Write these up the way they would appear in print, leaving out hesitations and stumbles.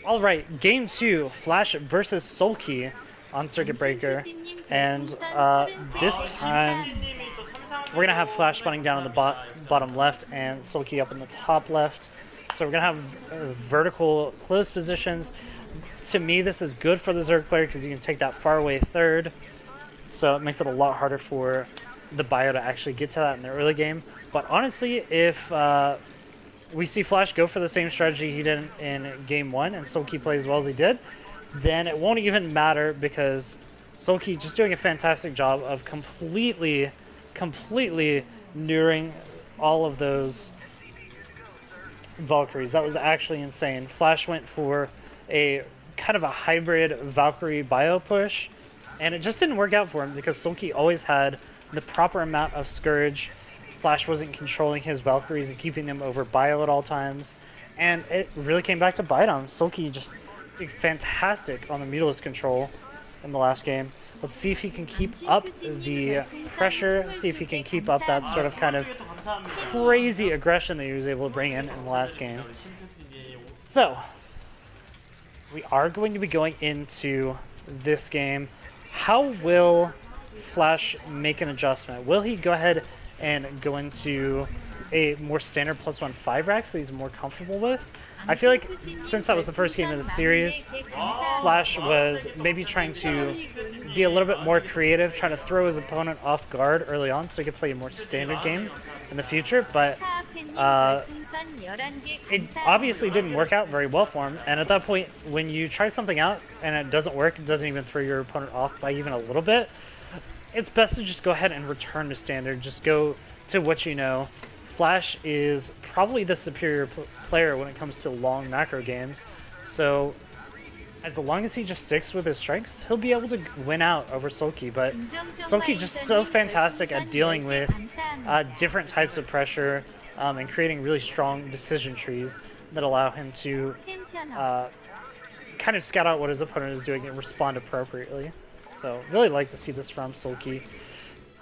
All right, game 2, Flash versus Soulkey on Circuit Breaker, and this time we're gonna have Flash spawning down in the bottom left and Soulkey up in the top left. So we're gonna have vertical close positions. To me, this is good for the Zerg player because you can take that far away third, so it makes it a lot harder for the bio to actually get to that in the early game. But honestly, if we see Flash go for the same strategy he did in game 1 and Soulkey plays as well as he did, then it won't even matter because Soulkey just doing a fantastic job of completely neuering all of those Valkyries. That was actually insane. Flash went for a kind of a hybrid Valkyrie bio push, and it just didn't work out for him because Soulkey always had the proper amount of Scourge. Flash wasn't controlling his Valkyries and keeping them over bio at all times, and it really came back to bite him. Soulkey just did fantastic on the Mutalisk control in the last game. Let's see if he can keep up the pressure, see if he can keep up that sort of kind of crazy aggression that he was able to bring in the last game. So, we are going to be going into this game. How will Flash make an adjustment? Will he go ahead and go into a more standard +1/5 racks that he's more comfortable with? I feel like since that was the first game of the series, Flash was maybe trying to be a little bit more creative, trying to throw his opponent off guard early on so he could play a more standard game in the future, but it obviously didn't work out very well for him. And at that point, when you try something out and it doesn't work, it doesn't even throw your opponent off by even a little bit, it's best to just go ahead and return to standard. Just go to what you know. Flash is probably the superior player when it comes to long macro games, so as long as he just sticks with his strengths, he'll be able to win out over Soulkey. But Soulkey just so fantastic at dealing with different types of pressure and creating really strong decision trees that allow him to kind of scout out what his opponent is doing and respond appropriately. So really like to see this from Soulkey.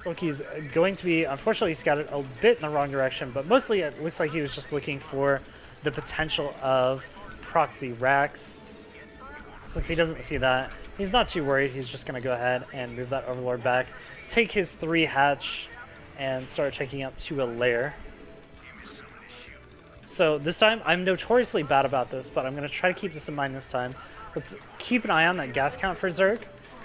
Soulkey's going to be, unfortunately, scouted a bit in the wrong direction, but mostly it looks like he was just looking for the potential of proxy racks. Since he doesn't see that, he's not too worried. He's just going to go ahead and move that Overlord back, take his 3 hatch, and start taking up to a lair. So this time, I'm notoriously bad about this, but I'm going to try to keep this in mind this time. Let's keep an eye on that gas count for Zerg.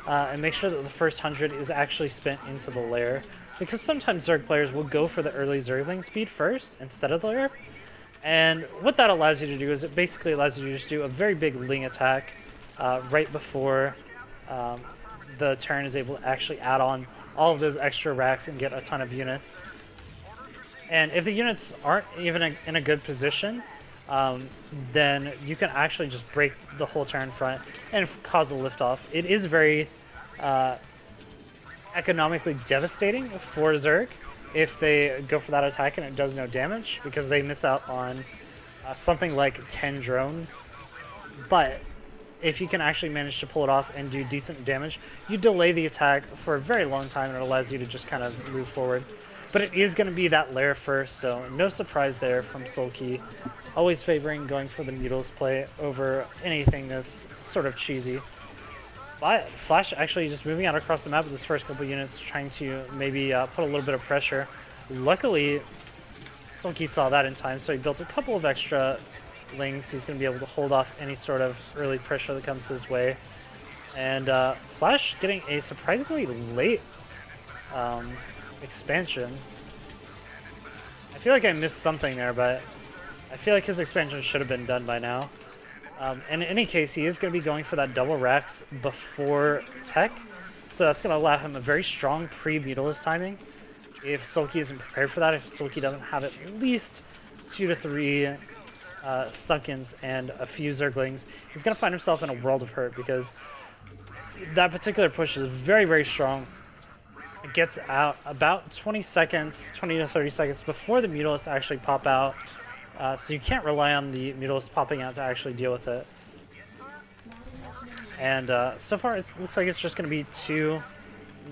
And make sure that the first 100 is actually spent into the lair, because sometimes Zerg players will go for the early Zergling speed first instead of the lair. And what that allows you to do is it basically allows you to just do a very big Ling attack right before the turn is able to actually add on all of those extra racks and get a ton of units. And if the units aren't even in a good position, then you can actually just break the whole turn front and cause a liftoff. It is very economically devastating for Zerg if they go for that attack and it does no damage, because they miss out on something like 10 drones. But if you can actually manage to pull it off and do decent damage, you delay the attack for a very long time and it allows you to just kind of move forward. But it is going to be that lair first, so no surprise there from Soulkey. Always favoring going for the Mutalisk play over anything that's sort of cheesy. But Flash actually just moving out across the map with his first couple units, trying to maybe put a little bit of pressure. Luckily, Soulkey saw that in time, so he built a couple of extra Lings. He's going to be able to hold off any sort of early pressure that comes his way. And Flash getting a surprisingly late expansion. I feel like I missed something there, but I feel like his expansion should have been done by now. And in any case, he is going to be going for that double racks before tech, so that's going to allow him a very strong pre-Mutalisk timing. If Soulkey isn't prepared for that, if Soulkey doesn't have at least 2 to 3 Sunkins and a few Zerglings, he's going to find himself in a world of hurt, because that particular push is very strong. It gets out about 20 seconds, 20 to 30 seconds before the Mutalisk actually pop out. So you can't rely on the Mutalisk popping out to actually deal with it. And so far it looks like it's just going to be 2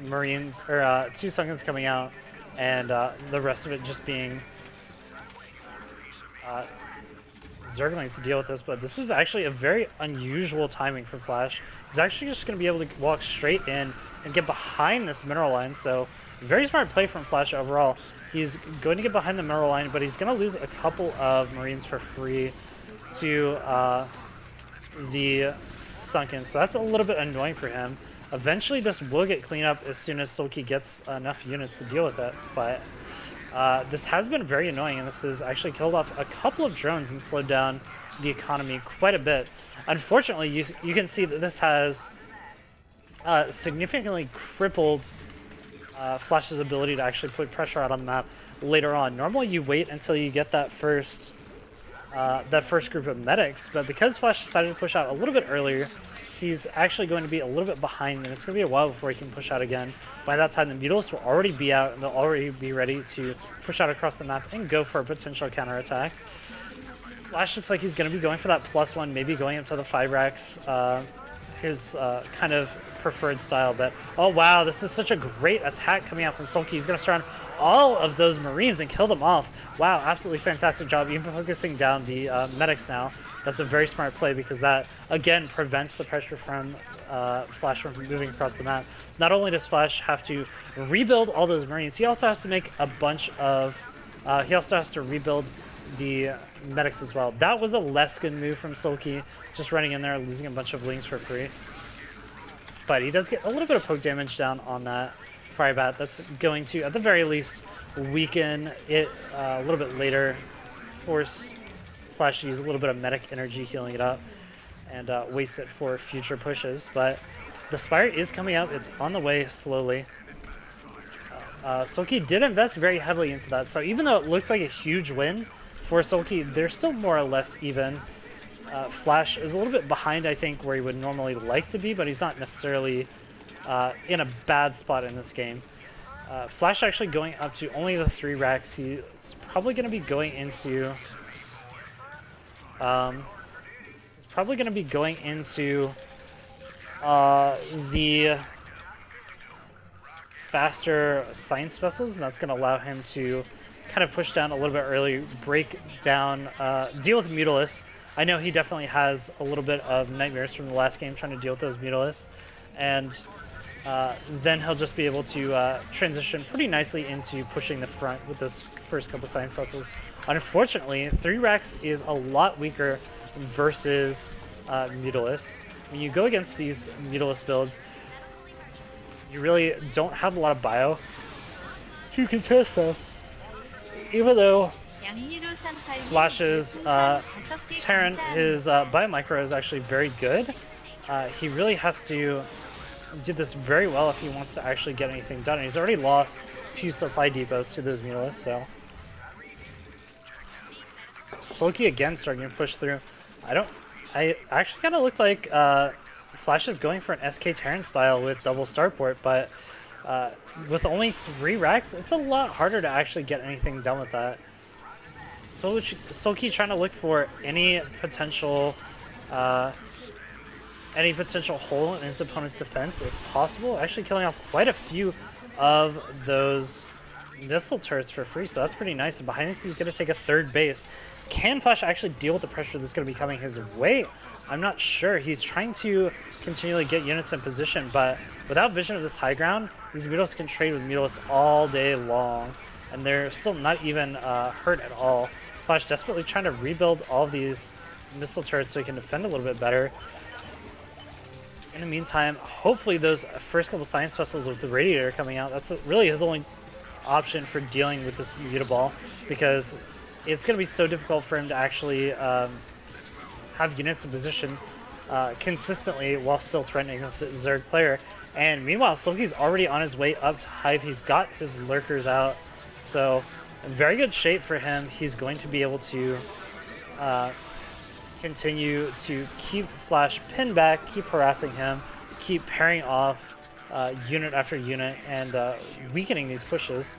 Marines, or 2 Sunkins coming out, and the rest of it just being Zergling to deal with this, but this is actually a very unusual timing for Flash. He's actually just going to be able to walk straight in and get behind this mineral line, so very smart play from Flash overall. He's going to get behind the mineral line, but he's going to lose a couple of Marines for free to the Sunken, so that's a little bit annoying for him. Eventually this will get cleaned up as soon as Soulkey gets enough units to deal with it, but this has been very annoying, and this has actually killed off a couple of drones and slowed down the economy quite a bit. Unfortunately, you can see that this has significantly crippled Flash's ability to actually put pressure out on the map later on. Normally you wait until you get that first group of medics, but because Flash decided to push out a little bit earlier, he's actually going to be a little bit behind, and it's going to be a while before he can push out again. By that time, the Mutalists will already be out, and they'll already be ready to push out across the map and go for a potential counterattack. Flash looks like he's going to be going for that +1, maybe going up to the 5 racks, his kind of preferred style. But oh wow, this is such a great attack coming out from Soulkey. He's going to surround all of those Marines and kill them off. Wow, absolutely fantastic job, even focusing down the medics now. That's a very smart play because that, again, prevents the pressure from Flash from moving across the map. Not only does Flash have to rebuild all those Marines, he also has to make a bunch of... he also has to rebuild the medics as well. That was a less good move from Soulkey, just running in there, losing a bunch of lings for free. But he does get a little bit of poke damage down on that Firebat. That's going to, at the very least, weaken it a little bit later, force Flash to use a little bit of medic energy healing it up, and waste it for future pushes. But the Spire is coming up. It's on the way slowly. Soulkey did invest very heavily into that, so even though it looked like a huge win for Soulkey, they're still more or less even. Flash is a little bit behind, I think, where he would normally like to be, but he's not necessarily in a bad spot in this game. Flash actually going up to only the 3 racks. He's probably going to be going into... the faster science vessels, and that's going to allow him to kind of push down a little bit early, break down, deal with Mutalists. I know he definitely has a little bit of nightmares from the last game trying to deal with those Mutalists, and then he'll just be able to transition pretty nicely into pushing the front with those first couple science vessels. Unfortunately, 3 racks is a lot weaker versus Mutalists. When you go against these Mutalist builds, you really don't have a lot of bio to contest them. Even though Flash's Terran, his Biomicro is actually very good, he really has to do this very well if he wants to actually get anything done. And he's already lost 2 supply depots to those Mutalists, so... Soulkey again starting to push through. I actually kind of looked like Flash is going for an SK Terran style with double starport, but with only 3 racks, it's a lot harder to actually get anything done with that. So Soulkey trying to look for any potential hole in his opponent's defense as possible. Actually killing off quite a few of those missile turrets for free, so that's pretty nice. And behind this, he's going to take a 3rd base. Can Flash actually deal with the pressure that's going to be coming his way? I'm not sure. He's trying to continually get units in position, but without vision of this high ground, these Mutalists can trade with Mutalists all day long, and they're still not even hurt at all. Flash desperately trying to rebuild all of these missile turrets so he can defend a little bit better. In the meantime, hopefully those first couple science vessels with the radiator coming out, that's really his only option for dealing with this Mutaball, because it's going to be so difficult for him to actually have units in position consistently while still threatening the Zerg player. And meanwhile, Soulkey's already on his way up to Hive. He's got his lurkers out, so in very good shape for him. He's going to be able to continue to keep Flash pinned back, keep harassing him, keep pairing off unit after unit, and weakening these pushes.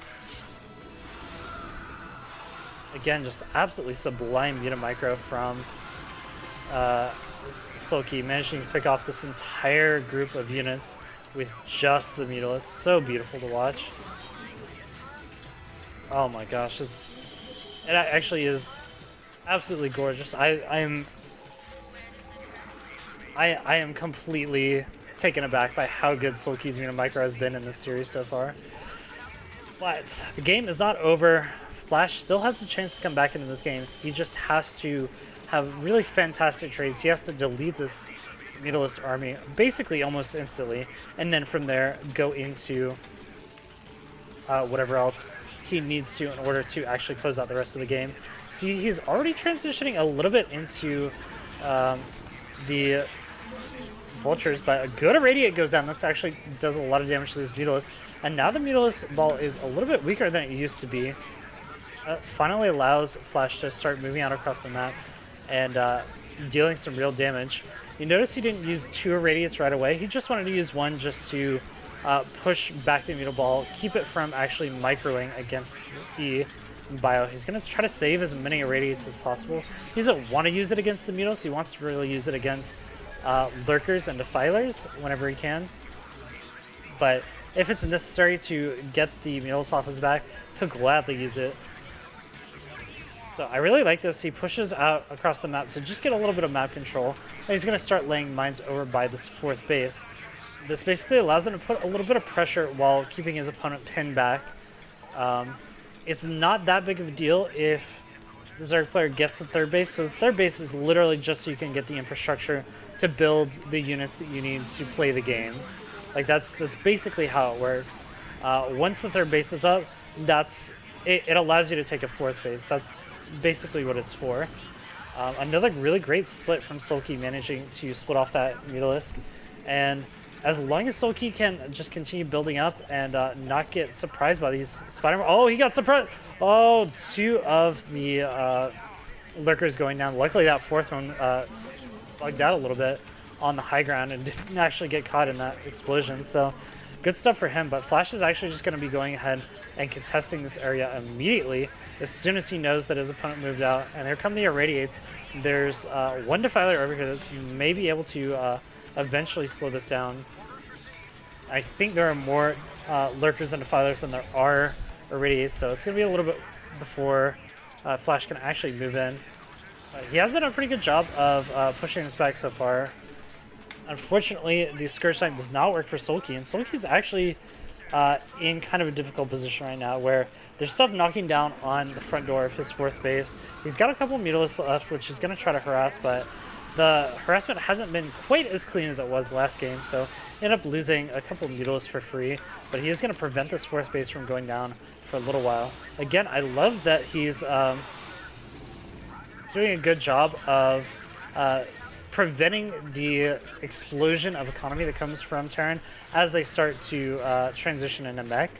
Again, just absolutely sublime unit micro from Soulkey, managing to pick off this entire group of units with just the Mutalists. So beautiful to watch. Oh my gosh, it actually is Absolutely gorgeous. I am completely taken aback by how good Soulkey's Mutant Micro has been in this series so far. But the game is not over. Flash still has a chance to come back into this game. He just has to have really fantastic trades. He has to delete this Mutalisk army basically almost instantly, and then from there go into whatever else he needs to in order to actually close out the rest of the game. See, he's already transitioning a little bit into the Vultures, but a good Irradiate goes down. That's actually does a lot of damage to this Mutalisk. And now the Mutalisk ball is a little bit weaker than it used to be. Finally allows Flash to start moving out across the map and dealing some real damage. You notice he didn't use 2 Irradiates right away. He just wanted to use 1 just to push back the Mutal Ball, keep it from actually microing against the Bio. He's going to try to save as many Irradiates as possible. He doesn't want to use it against the Mutals. He wants to really use it against Lurkers and Defilers whenever he can. But if it's necessary to get the Mutals off his back, he'll gladly use it. So I really like this. He pushes out across the map to just get a little bit of map control. And he's going to start laying mines over by this 4th base. This basically allows him to put a little bit of pressure while keeping his opponent pinned back. It's not that big of a deal if the Zerg player gets the 3rd base. So the 3rd base is literally just so you can get the infrastructure to build the units that you need to play the game. Like that's basically how it works. Once the 3rd base is up, it allows you to take a 4th base. That's basically what it's for. Another really great split from Soulkey, managing to split off that Mutalisk. And as long as Soulkey can just continue building up and not get surprised by these Spider-Man. Oh, he got surprised! Oh, 2 of the Lurkers going down. Luckily that 4th one bugged out a little bit on the high ground and didn't actually get caught in that explosion. So good stuff for him, but Flash is actually just going to be going ahead and contesting this area immediately as soon as he knows that his opponent moved out. And here come the Irradiates. There's 1 Defiler over here that may be able to eventually slow this down. I think there are more Lurkers and Defilers than there are Irradiates, so it's going to be a little bit before Flash can actually move in. He has done a pretty good job of pushing this back so far. Unfortunately, the Scourge Sight does not work for Soulkey, and Soulkey's actually in kind of a difficult position right now where there's stuff knocking down on the front door of his 4th base. He's got a couple Mutalisks left, which he's going to try to harass, but the harassment hasn't been quite as clean as it was last game, so he ended up losing a couple Mutalisks for free, but he is going to prevent this 4th base from going down for a little while. Again, I love that he's doing a good job of preventing the explosion of economy that comes from Terran as they start to transition into mech.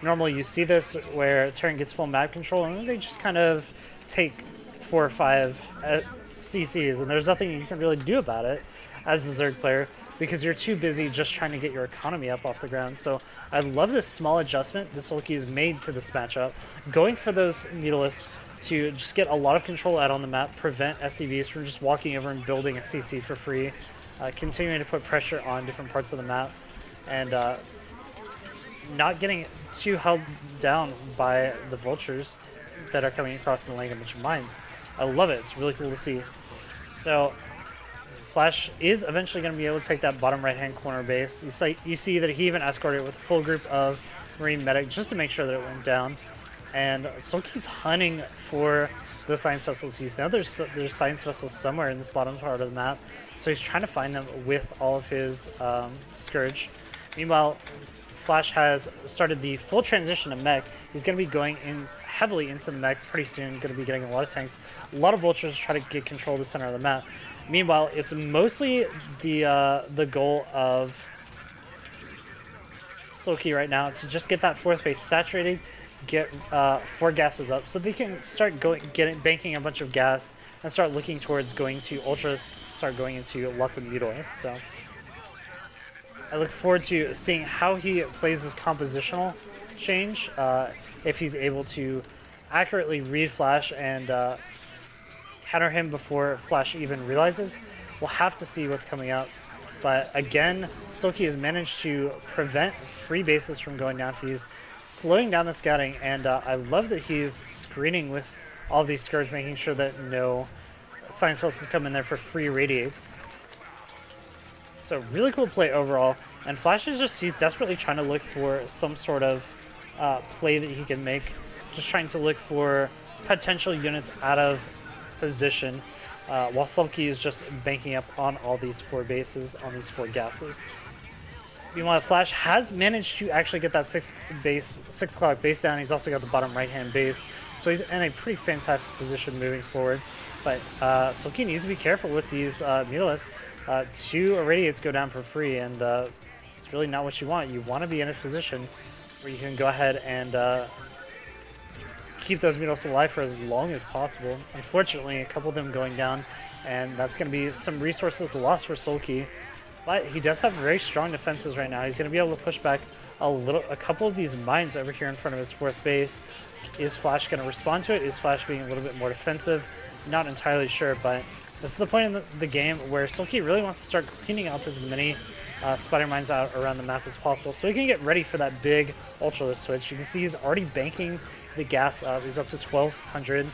Normally you see this where Terran gets full map control and then they just kind of take 4 or 5 CCs and there's nothing you can really do about it as a Zerg player because you're too busy just trying to get your economy up off the ground. So I love this small adjustment that Soulkey has made to this matchup, going for those Mutalisks to just get a lot of control out on the map, prevent SCVs from just walking over and building a CC for free, continuing to put pressure on different parts of the map, and not getting too held down by the Vultures that are coming across in the lane of bunch of mines. I love it. It's really cool to see. So Flash is eventually going to be able to take that bottom right-hand corner base. You see that he even escorted it with a full group of Marine Medic just to make sure that it went down. And Soulkey's hunting for the science vessels. He's now there's science vessels somewhere in this bottom part of the map, so he's trying to find them with all of his Scourge. Meanwhile, Flash has started the full transition to mech. He's going to be going in heavily into the mech pretty soon. Going to be getting a lot of tanks, a lot of Vultures to try to get control of the center of the map. Meanwhile, it's mostly the goal of Soulkey right now to just get that 4th base saturated, get 4 gases up, so they can start banking a bunch of gas and start looking towards going to Ultras, start going into lots of Mutalisks. So I look forward to seeing how he plays this compositional change, if he's able to accurately read Flash and counter him before Flash even realizes. We'll have to see what's coming out. But again, Soulkey has managed to prevent free bases from going down. He's slowing down the scouting, and I love that he's screening with all of these Scourge, making sure that no Science Vessels come in there for free radiates. So really cool play overall. And Flash is just, he's desperately trying to look for some sort of play that he can make. Just trying to look for potential units out of position, while Soulkey is just banking up on all these 4 bases, on these 4 gases. Meanwhile, Flash has managed to actually get that 6 o'clock base down. He's also got the bottom right-hand base, so he's in a pretty fantastic position moving forward. But Soulkey needs to be careful with these Mutalisks. 2 Irradiates go down for free, and it's really not what you want. You want to be in a position where you can go ahead and keep those Mutalisks alive for as long as possible. Unfortunately, a couple of them going down, and that's going to be some resources lost for Soulkey. But he does have very strong defenses right now. He's going to be able to push back a couple of these mines over here in front of his 4th base. Is Flash going to respond to it? Is Flash being a little bit more defensive? Not entirely sure, but this is the point in the game where Soulkey really wants to start cleaning up as many spider mines out around the map as possible, so he can get ready for that big Ultralisk switch. You can see he's already banking the gas up. He's up to 1,200.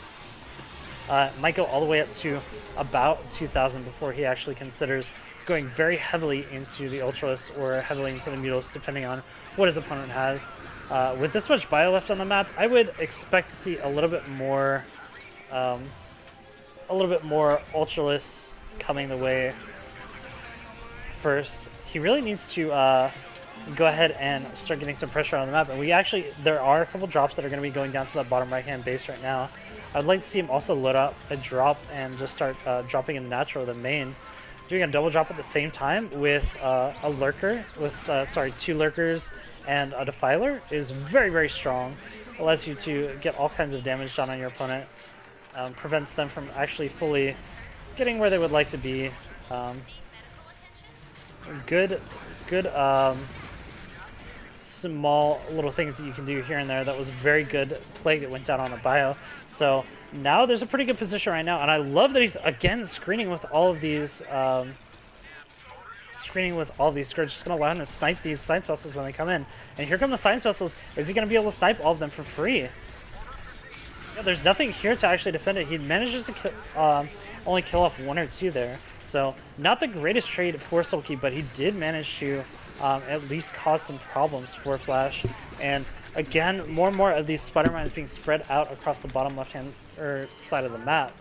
Might go all the way up to about 2,000 before he actually considers going very heavily into the Ultralisk or heavily into the Mutalisks, depending on what his opponent has. With this much bio left on the map, I would expect to see a little bit more Ultralisks coming the way first. He really needs to go ahead and start getting some pressure on the map. And there are a couple drops that are going to be going down to that bottom right-hand base right now. I'd like to see him also load up a drop and just start dropping in natural the main. Doing a double drop at the same time with a lurker, with 2 lurkers and a defiler is very, very strong. Allows you to get all kinds of damage done on your opponent. Prevents them from actually fully getting where they would like to be. Good small little things that you can do here and there. That was a very good play that went down on a bio. So now there's a pretty good position right now, and I love that he's again screening with all of these Scourge. Just going to allow him to snipe these Science Vessels when they come in. And here come the Science Vessels. Is he going to be able to snipe all of them for free? Yeah, there's nothing here to actually defend it. He manages to only kill off 1 or 2 there. So not the greatest trade for Soulkey, but he did manage to at least cause some problems for Flash. And again, more and more of these spider mines being spread out across the bottom left-hand side of the map,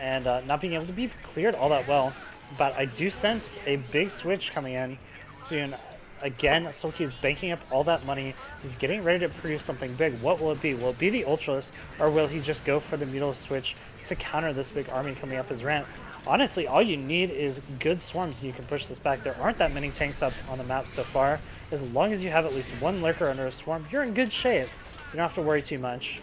and not being able to be cleared all that well. But I do sense a big switch coming in soon. Again, Soulkey is banking up all that money. He's getting ready to produce something big. What will it be? Will it be the Ultralisk, or will he just go for the Mutalisik switch to counter this big army coming up his ramp? Honestly, all you need is good swarms and you can push this back. There aren't that many tanks up on the map so far. As long as you have at least 1 lurker under a swarm, you're in good shape. You don't have to worry too much.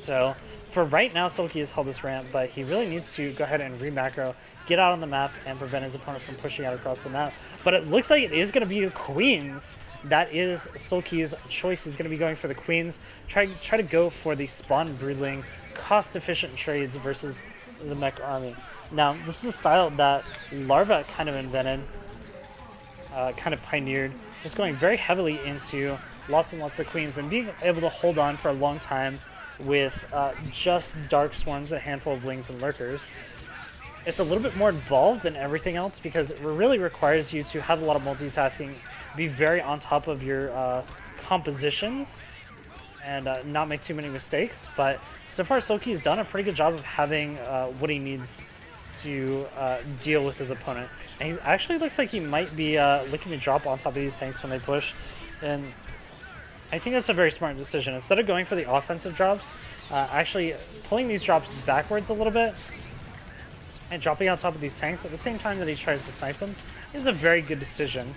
So, for right now, Soulkey has held this ramp, but he really needs to go ahead and re-macro, get out on the map, and prevent his opponent from pushing out across the map. But it looks like it is going to be Queens. That is Soulkey's choice. He's going to be going for the Queens. Try to go for the spawn broodling, cost-efficient trades versus the mech army. Now, this is a style that Larva kind of invented, kind of pioneered, just going very heavily into lots and lots of Queens and being able to hold on for a long time with just Dark Swarms, a handful of Lings and Lurkers. It's a little bit more involved than everything else because it really requires you to have a lot of multitasking, be very on top of your compositions, and not make too many mistakes. But so far, Soulkey's done a pretty good job of having what he needs to deal with his opponent. And he actually looks like he might be looking to drop on top of these tanks when they push. And I think that's a very smart decision. Instead of going for the offensive drops, actually pulling these drops backwards a little bit and dropping on top of these tanks at the same time that he tries to snipe them is a very good decision.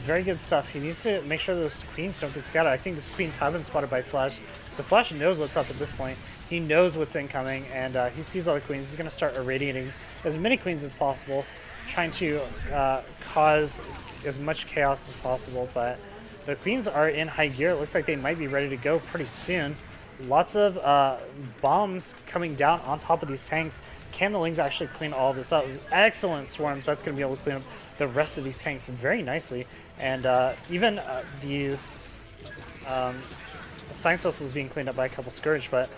Very good stuff. He needs to make sure those queens don't get scattered. I think those queens have been spotted by Flash, so Flash knows what's up at this point. He knows what's incoming, and he sees all the queens. He's going to start irradiating as many queens as possible, trying to cause as much chaos as possible. But the queens are in high gear. It looks like they might be ready to go pretty soon. Lots of bombs coming down on top of these tanks. Can the Lings actually clean all this up? Excellent swarms. That's going to be able to clean up the rest of these tanks very nicely. And even these Science Vessels being cleaned up by a couple Scourge, but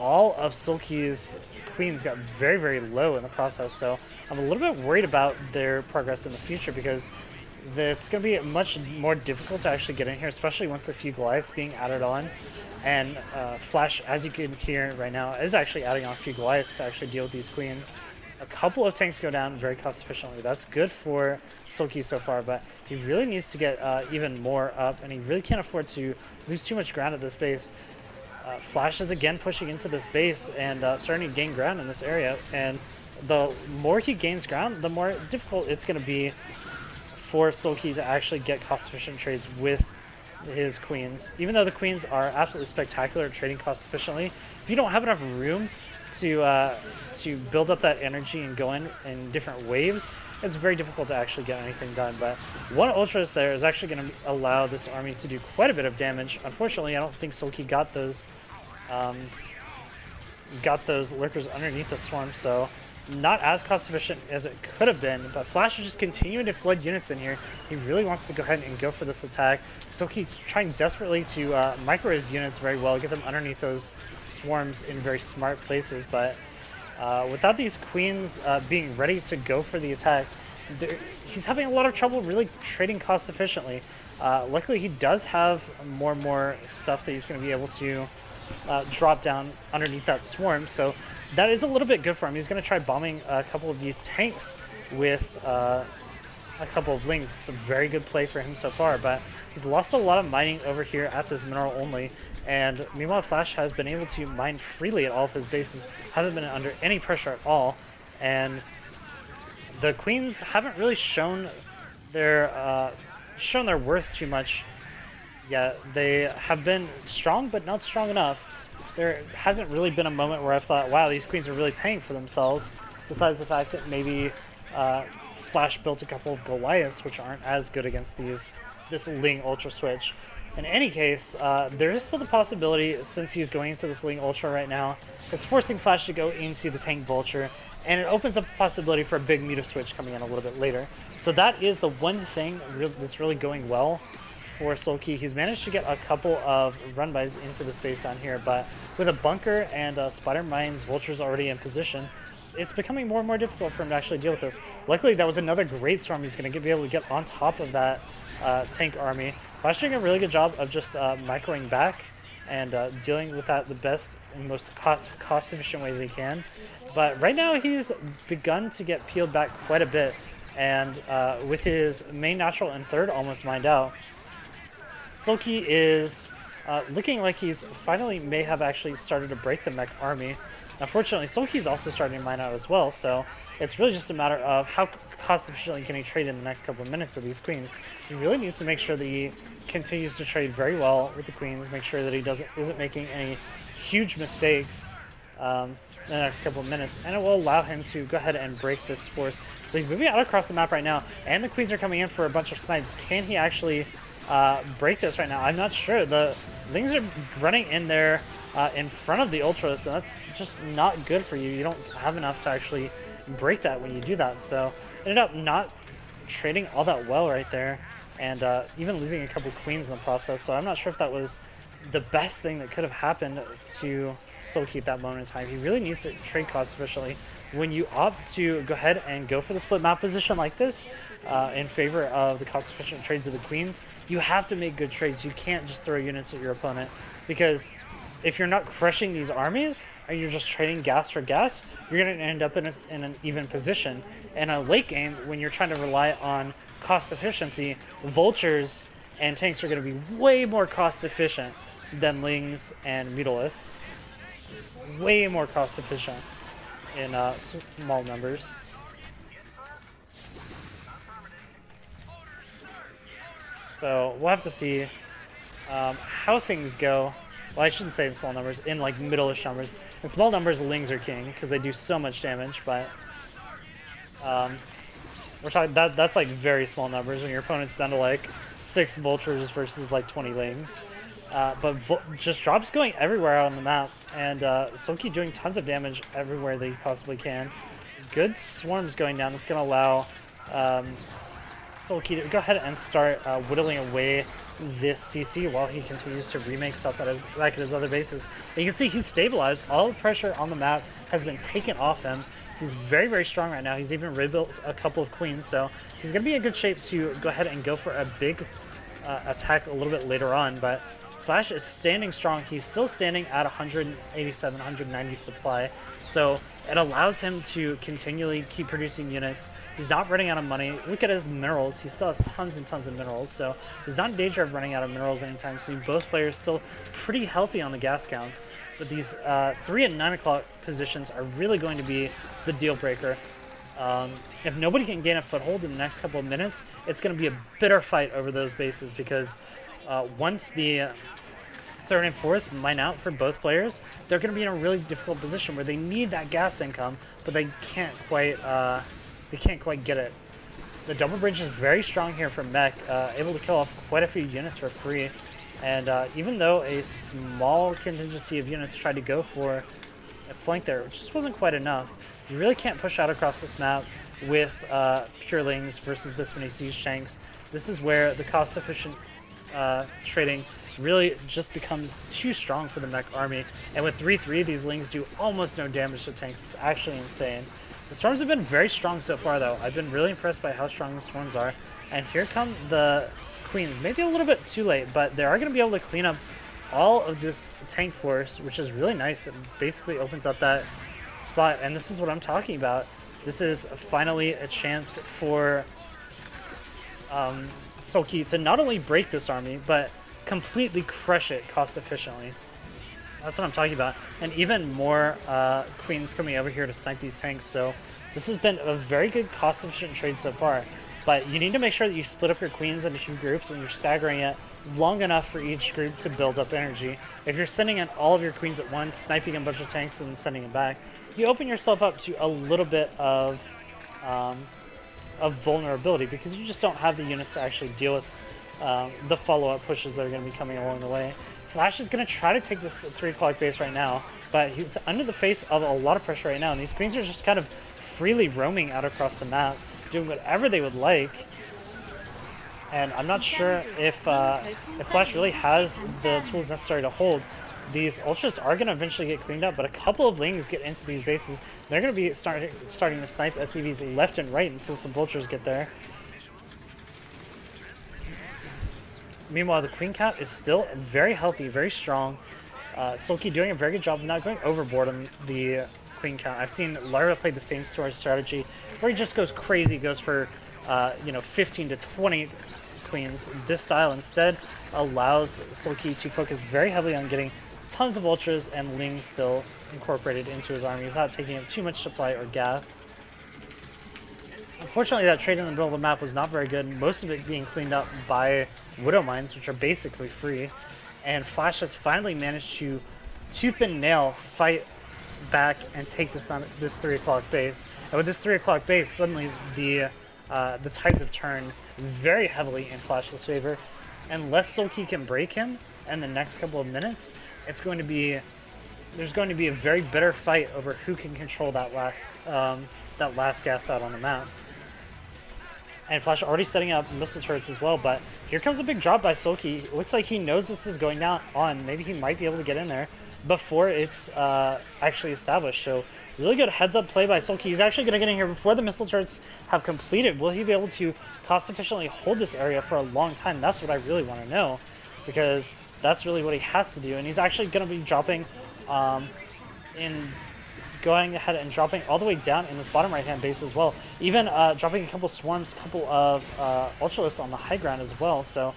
all of Soulkey's queens got very, very low in the process, so I'm a little bit worried about their progress in the future because it's going to be much more difficult to actually get in here, especially once a few Goliaths being added on. And Flash, as you can hear right now, is actually adding on a few Goliaths to actually deal with these queens. A couple of tanks go down very cost efficiently. That's good for Soulkey so far, but he really needs to get even more up, and he really can't afford to lose too much ground at this base. Flash is again pushing into this base and starting to gain ground in this area, and the more he gains ground, the more difficult it's going to be for Soulkey to actually get cost-efficient trades with his queens. Even though the queens are absolutely spectacular at trading cost-efficiently, if you don't have enough room to build up that energy and go in different waves, it's very difficult to actually get anything done. But one Ultras there is actually going to allow this army to do quite a bit of damage. Unfortunately, I don't think Soulkey got those lurkers underneath the swarm, so not as cost efficient as it could have been. But Flash is just continuing to flood units in here. He really wants to go ahead and go for this attack. Soulkey's trying desperately to micro his units very well, get them underneath those swarms in very smart places, but without these queens being ready to go for the attack, he's having a lot of trouble really trading cost efficiently. Luckily, he does have more and more stuff that he's going to be able to drop down underneath that swarm, so that is a little bit good for him. He's going to try bombing a couple of these tanks with a couple of lings. It's a very good play for him so far, but he's lost a lot of mining over here at this mineral only. And meanwhile, Flash has been able to mine freely at all of his bases, hasn't been under any pressure at all, and the queens haven't really shown their worth too much yet. They have been strong, but not strong enough. There hasn't really been a moment where I've thought, wow, these queens are really paying for themselves, besides the fact that maybe Flash built a couple of Goliaths, which aren't as good against this Ling Ultra switch. In any case, there is still the possibility, since he's going into this Ling Ultra right now, it's forcing Flash to go into the Tank Vulture, and it opens up a possibility for a big Muta switch coming in a little bit later. So that is the one thing that's really going well for Soulkey. He's managed to get a couple of run-bys into the space down here, but with a bunker and spider mines, vultures already in position, it's becoming more and more difficult for him to actually deal with this. Luckily, that was another great storm. He's going to be able to get on top of that tank army. Flash doing a really good job of just microing back and dealing with that the best and most cost-efficient way that he can. But right now, he's begun to get peeled back quite a bit, and with his main natural and third almost mined out, Soulkey is looking like he's finally may have actually started to break the mech army. Unfortunately, Soulkey's also starting to mine out as well, so it's really just a matter of how cost efficiently can he trade in the next couple of minutes with these queens. He really needs to make sure that he continues to trade very well with the queens, make sure that he isn't making any huge mistakes in the next couple of minutes, and it will allow him to go ahead and break this force. So he's moving out across the map right now, and the queens are coming in for a bunch of snipes. Can he actually break this right now? I'm not sure. The Lings are running in there in front of the Ultras, and that's just not good for you. You don't have enough to actually break that when you do that. So ended up not trading all that well right there, and even losing a couple queens in the process. So I'm not sure if that was the best thing that could have happened to Soulkey at that moment in time. He really needs to trade cost efficiently. When you opt to go ahead and go for the split map position like this in favor of the cost efficient trades of the queens, you have to make good trades. You can't just throw units at your opponent, because if you're not crushing these armies and you're just trading gas for gas, you're going to end up in an even position. In a late game, when you're trying to rely on cost efficiency, vultures and tanks are going to be way more cost efficient than Lings and Mutalisks. Way more cost efficient in small numbers. So we'll have to see how things go. Well, I shouldn't say in small numbers, in like middle-ish numbers. In small numbers, Lings are king because they do so much damage, but we're talking that's like very small numbers when your opponent's down to like 6 vultures versus like 20 Lings. But just drops going everywhere on the map, and Soulkey doing tons of damage everywhere that he possibly can. Good swarms going down. That's going to allow Soulkey to go ahead and start whittling away this CC while he continues to remake stuff back at his other bases. And you can see he's stabilized. All the pressure on the map has been taken off him. He's very, very strong right now. He's even rebuilt a couple of queens, so he's going to be in good shape to go ahead and go for a big attack a little bit later on. But Flash is standing strong. He's still standing at 187, 190 supply, so it allows him to continually keep producing units. He's not running out of money. Look at his minerals. He still has tons and tons of minerals, so he's not in danger of running out of minerals anytime soon. Both players still pretty healthy on the gas counts, but these 3 and 9 o'clock positions are really going to be the deal breaker. If nobody can gain a foothold in the next couple of minutes, it's going to be a bitter fight over those bases, because once the 3rd and 4th mine out for both players, they're going to be in a really difficult position where they need that gas income, but they can't quite get it. The double bridge is very strong here for Mech, able to kill off quite a few units for free. And even though a small contingency of units tried to go for a flank there, which just wasn't quite enough, you really can't push out across this map with purelings versus this many siege tanks. This is where the cost-efficient trading really just becomes too strong for the Mech army. And with 3-3, these lings do almost no damage to tanks. It's actually insane. The storms have been very strong so far, though. I've been really impressed by how strong the storms are. And here come the queens. Maybe a little bit too late, but they are going to be able to clean up all of this tank force, which is really nice. It basically opens up that spot, and this is what I'm talking about. This is finally a chance for Soulkey to not only break this army, but completely crush it cost efficiently. That's what I'm talking about. And even more queens coming over here to snipe these tanks. So this has been a very good cost efficient trade so far. But you need to make sure that you split up your queens into 2 groups and you're staggering it long enough for each group to build up energy. If you're sending in all of your queens at once, sniping a bunch of tanks and then sending them back, you open yourself up to a little bit of vulnerability, because you just don't have the units to actually deal with the follow-up pushes that are going to be coming along the way. Flash is going to try to take this 3 o'clock base right now, but he's under the face of a lot of pressure right now, and these queens are just kind of freely roaming out across the map, doing whatever they would like. And I'm not sure if Flash really has the tools necessary to hold. These ultras are going to eventually get cleaned up, but a couple of lings get into these bases. They're going to be starting to snipe SCVs left and right until some vultures get there. Meanwhile, the Queen Cat is still very healthy, very strong. Soulkey doing a very good job of not going overboard on the Queen Cat. I've seen Lyra play the same sort of strategy where he just goes crazy, goes for 15 to 20 queens. This style instead allows Soulkey to focus very heavily on getting tons of ultras and lings still incorporated into his army without taking up too much supply or gas. Unfortunately, that trade in the middle of the map was not very good, most of it being cleaned up by Widow Mines, which are basically free. And Flash has finally managed to tooth and nail fight back and take this 3 o'clock base. And with this 3 o'clock base, suddenly the tides have turned very heavily in Flash's favor. Unless Soulkey can break him in the next couple of minutes, there's going to be a very bitter fight over who can control that last gas out on the map. And Flash already setting up missile turrets as well, but here comes a big drop by Soulkey. It looks like he knows this is going down on. Maybe he might be able to get in there before it's actually established. So really good heads-up play by Soulkey. He's actually going to get in here before the missile turrets have completed. Will he be able to cost-efficiently hold this area for a long time? That's what I really want to know, because that's really what he has to do. And he's actually going to be dropping going ahead and dropping all the way down in this bottom right-hand base as well. Even dropping a couple swarms, a couple of ultralists on the high ground as well. So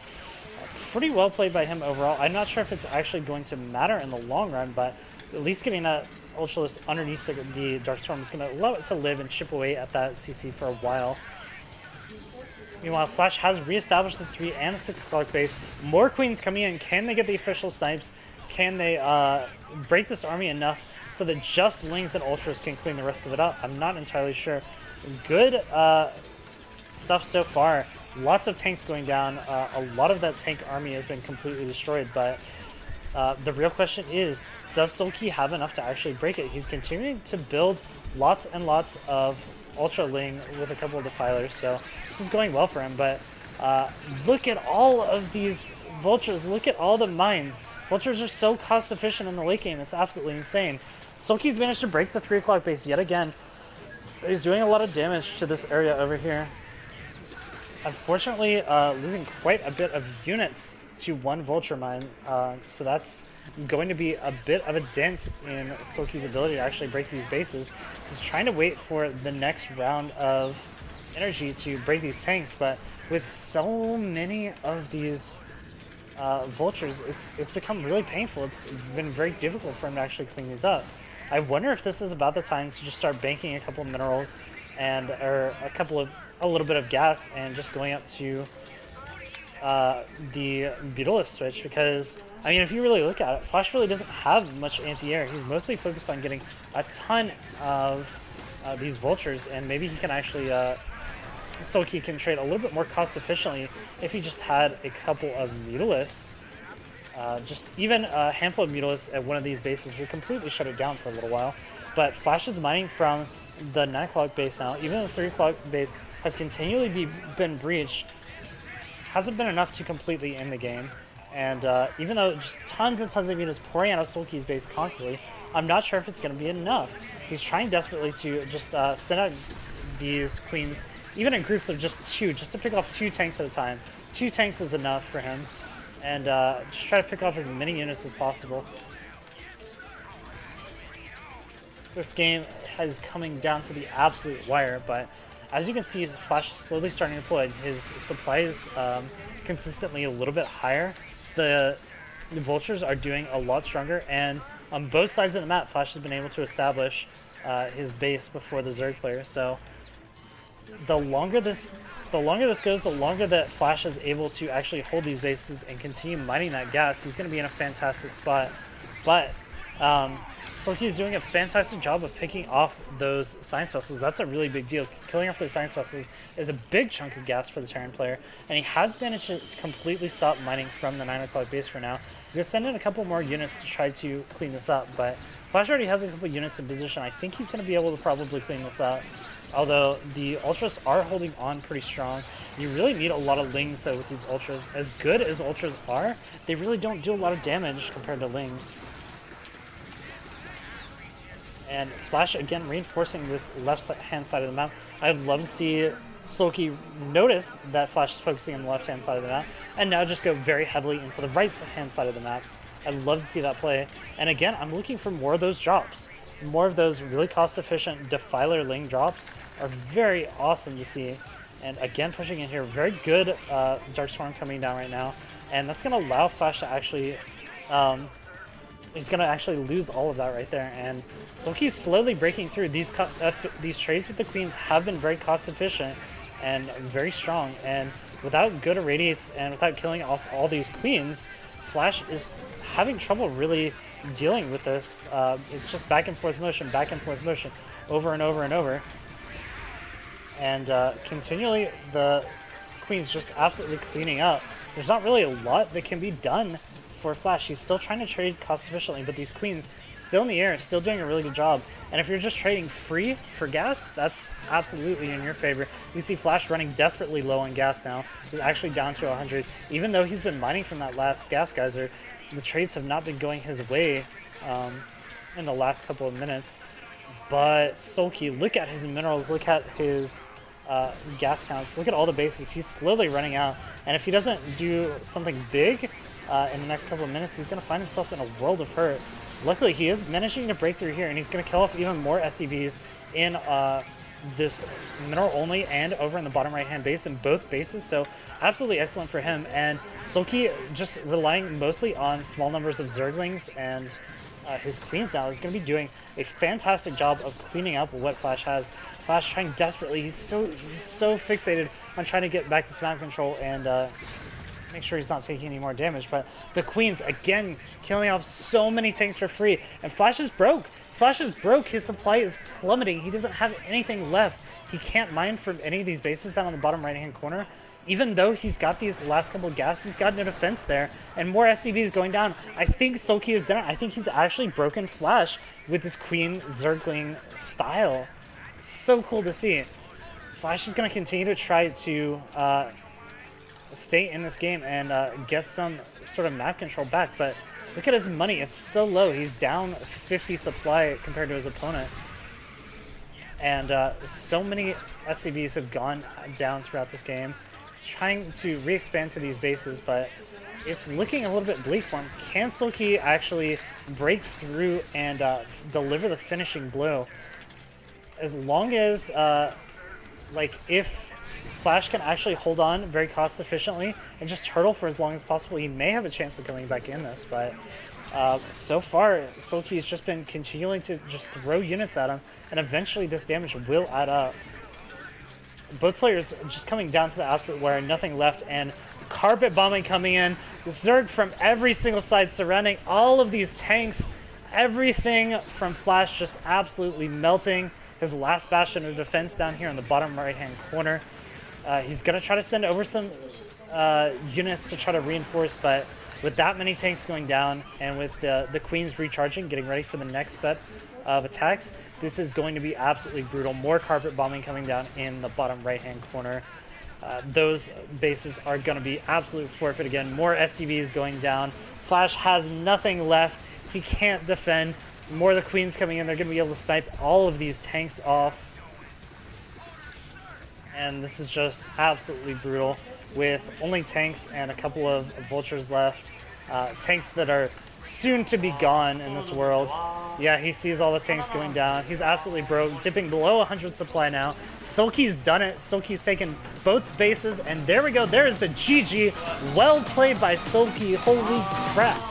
pretty well played by him overall. I'm not sure if it's actually going to matter in the long run, but at least getting that ultralist underneath the Dark Storm is going to allow it to live and chip away at that CC for a while. Meanwhile, Flash has reestablished the 3 and 6 o'clock base. More queens coming in. Can they get the official snipes? Can they break this army enough so that just lings and ultras can clean the rest of it up? I'm not entirely sure. Good stuff so far. Lots of tanks going down. A lot of that tank army has been completely destroyed, but the real question is, does Soulkey have enough to actually break it? He's continuing to build lots and lots of Ultra Ling with a couple of defilers, so this is going well for him, but look at all of these Vultures, look at all the mines. Vultures are so cost efficient in the late game. It's absolutely insane. Soulkey's managed to break the 3 o'clock base yet again. He's doing a lot of damage to this area over here. Unfortunately, losing quite a bit of units to one Vulture mine. So that's going to be a bit of a dent in Soulkey's ability to actually break these bases. He's trying to wait for the next round of energy to break these tanks, but with so many of these Vultures, it's become really painful. It's been very difficult for him to actually clean these up. I wonder if this is about the time to just start banking a couple of minerals and or a little bit of gas and just going up to the Beetleless switch, because I mean, if you really look at it, Flash really doesn't have much anti-air. He's mostly focused on getting a ton of these Vultures, and maybe he can actually Soulkey can trade a little bit more cost efficiently if he just had a couple of Mutalisks. Just even a handful of Mutalisks at one of these bases would completely shut it down for a little while. But Flash is mining from the 9 o'clock base now. Even the 3 o'clock base has continually been breached. Hasn't been enough to completely end the game. And even though just tons and tons of units pouring out of Soulkey's base constantly, I'm not sure if it's going to be enough. He's trying desperately to just send out these queens, even in groups of just 2, just to pick off 2 tanks at a time. 2 tanks is enough for him. And just try to pick off as many units as possible. This game is coming down to the absolute wire, but as you can see, Flash is slowly starting to deploy. His supply is consistently a little bit higher. The Vultures are doing a lot stronger, and on both sides of the map, Flash has been able to establish his base before the Zerg player. So the longer this goes, the longer that Flash is able to actually hold these bases and continue mining that gas, he's going to be in a fantastic spot. But Soulkey is doing a fantastic job of picking off those science vessels. That's a really big deal. Killing off those science vessels is a big chunk of gas for the Terran player, and he has managed to completely stop mining from the 9 o'clock base for now. He's going to send in a couple more units to try to clean this up, but Flash already has a couple units in position. I think he's going to be able to probably clean this up. Although the Ultras are holding on pretty strong. You really need a lot of Lings though with these Ultras. As good as Ultras are, they really don't do a lot of damage compared to Lings. And Flash again reinforcing this left hand side of the map. I'd love to see Soulkey notice that Flash is focusing on the left hand side of the map and now just go very heavily into the right hand side of the map. I'd love to see that play. And again, I'm looking for more of those drops. More of those really cost-efficient Defiler Ling drops are very awesome to see. And again, pushing in here, very good Darkstorm coming down right now. And that's going to allow Flash to actually, he's going to actually lose all of that right there. And Soulkey's slowly breaking through. These trades with the Queens have been very cost-efficient and very strong. And without good irradiates and without killing off all these Queens, Flash is having trouble really dealing with this. It's just back and forth motion, over and over and over. And continually the Queen's just absolutely cleaning up. There's not really a lot that can be done for Flash. He's still trying to trade cost efficiently, but these Queens still in the air, still doing a really good job. And if you're just trading free for gas, that's absolutely in your favor. You see Flash running desperately low on gas now. He's actually down to 100. Even though he's been mining from that last gas geyser, the trades have not been going his way in the last couple of minutes. But Soulkey, look at his minerals, look at his gas counts, look at all the bases. He's slowly running out. And if he doesn't do something big in the next couple of minutes, he's going to find himself in a world of hurt. Luckily, he is managing to break through here, and he's going to kill off even more SCVs in this mineral only and over in the bottom right hand base in both bases. So absolutely excellent for him. And Soulkey just relying mostly on small numbers of Zerglings and his Queens now is going to be doing a fantastic job of cleaning up what Flash has. Flash trying desperately. He's so fixated on trying to get back this map control and make sure he's not taking any more damage. But the Queens again killing off so many tanks for free, and Flash is broke. Flash is broke. His supply is plummeting. He doesn't have anything left. He can't mine from any of these bases down on the bottom right hand corner. Even though he's got these last couple of gas, he's got no defense there, and more SCVs going down. I think Soulkey has done it. I think he's actually broken Flash with this Queen Zergling style. So cool to see. Flash is going to continue to try to stay in this game and get some sort of map control back. But look at his money. It's so low. He's down 50 supply compared to his opponent. And so many SCVs have gone down throughout this game. He's trying to re-expand to these bases, but it's looking a little bit bleak for him. Can Soulkey actually break through and deliver the finishing blow? As long as, like, if Flash can actually hold on very cost efficiently and just turtle for as long as possible, he may have a chance of coming back in this, but so far, Soulkey's just been continuing to just throw units at him, and eventually this damage will add up. Both players just coming down to the absolute wire, nothing left, and carpet bombing coming in. Zerg from every single side surrounding all of these tanks. Everything from Flash just absolutely melting. His last bastion of defense down here in the bottom right-hand corner. He's going to try to send over some units to try to reinforce, but with that many tanks going down and with the Queens recharging, getting ready for the next set of attacks, this is going to be absolutely brutal. More carpet bombing coming down in the bottom right-hand corner. Those bases are going to be absolute forfeit again. More SCVs going down. Flash has nothing left. He can't defend. More of the Queens coming in. They're going to be able to snipe all of these tanks off. And this is just absolutely brutal with only tanks and a couple of vultures left. Tanks that are soon to be gone in this world. Yeah, he sees all the tanks going down. He's absolutely broke, dipping below 100 supply now. Soulkey's done it. Soulkey's taken both bases, and there we go. There is the GG. Well played by Soulkey. Holy crap.